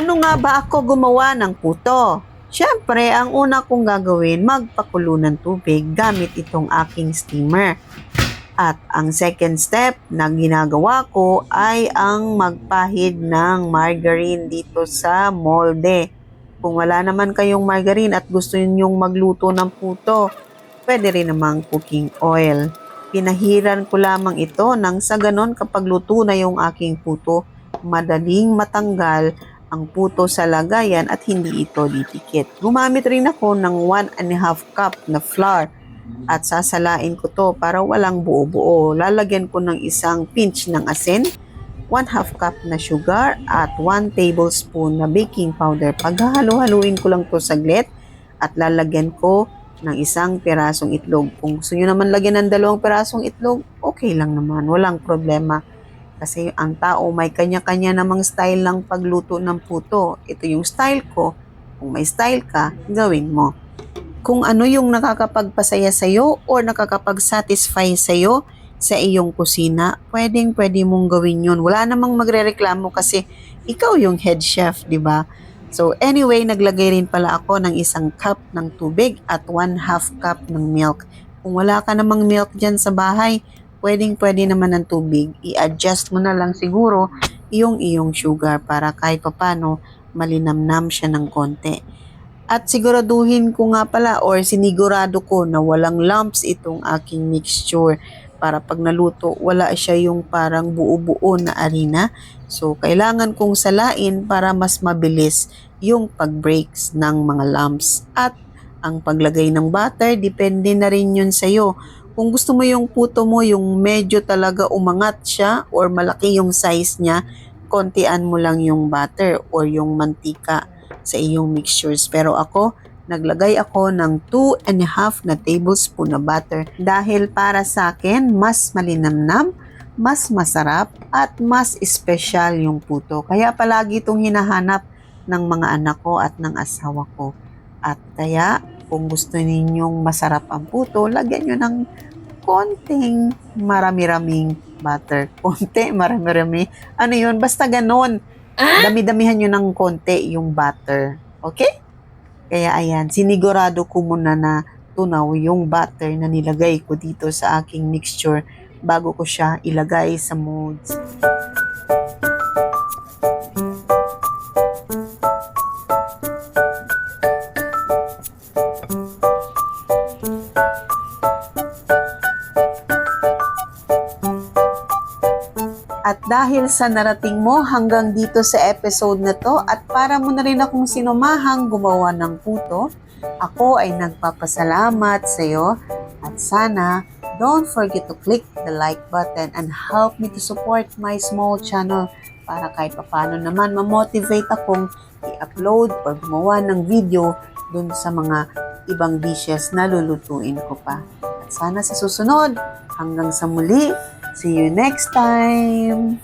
Paano nga ba ako gumawa ng puto? Siyempre, ang una kong gagawin, magpakulo ng tubig gamit itong aking steamer. At ang second step na ginagawa ko ay ang magpahid ng margarine dito sa molde. Kung wala naman kayong margarine at gusto ninyong magluto ng puto, pwede rin namang cooking oil. Pinahiran ko lamang ito nang sa ganon kapag luto na yung aking puto, madaling matanggal ang puto sa lagayan at hindi ito didikit. Gumamit rin ako ng 1.5 cup na flour at sasalain ko to para walang buo-buo. Lalagyan ko ng isang pinch ng asin, 1/2 cup na sugar at 1 tablespoon na baking powder. Paghahalu-haluin ko lang to saglit at lalagyan ko ng isang pirasong itlog. Kung gusto nyo naman lagyan ng 2 pirasong itlog, okay lang naman, walang problema. Kasi ang tao may kanya-kanya namang style ng pagluto ng puto. Ito yung style ko. Kung may style ka, gawin mo. Kung ano yung nakakapagpasaya sa'yo or nakakapag-satisfy sa'yo sa iyong kusina, pwede mong gawin yun. Wala namang magrereklamo kasi ikaw yung head chef, di ba? So anyway, naglagay rin pala ako ng 1 cup ng tubig at 1/2 cup ng milk. Kung wala ka namang milk dyan sa bahay, pwede naman ng tubig. I-adjust mo na lang siguro yung iyong sugar para kahit papano malinamnam siya ng konti. At siguraduhin ko nga pala or sinigurado ko na walang lumps itong aking mixture para pag naluto wala siya yung parang buo-buo na arena. So kailangan kong salain para mas mabilis yung pag-breaks ng mga lumps. At ang paglagay ng butter, depende na rin yun sa'yo. Kung gusto mo yung puto mo yung medyo talaga umangat siya or malaki yung size niya, kontian mo lang yung butter or yung mantika sa iyong mixtures. Pero ako, naglagay ako ng 2.5 na tablespoon na butter dahil para sa akin, mas malinamnam, mas masarap, at mas espesyal yung puto. Kaya palagi itong hinahanap ng mga anak ko at ng asawa ko. At kaya, kung gusto ninyong masarap ang puto, lagyan nyo ng konting marami-raming butter. Konti, marami-rami. Ano yun? Basta ganon. Dami-damihan nyo ng konti yung butter. Okay? Kaya ayan, sinigurado ko muna na tunaw yung butter na nilagay ko dito sa aking mixture bago ko siya ilagay sa molds. At dahil sa narating mo hanggang dito sa episode na to at para mo na rin akong sinumahang gumawa ng puto, ako ay nagpapasalamat sa iyo at sana don't forget to click the like button and help me to support my small channel para kahit paano naman ma-motivate akong i-upload or gumawa ng video dun sa mga ibang dishes na lulutuin ko pa. At sana sa susunod, hanggang sa muli, see you next time!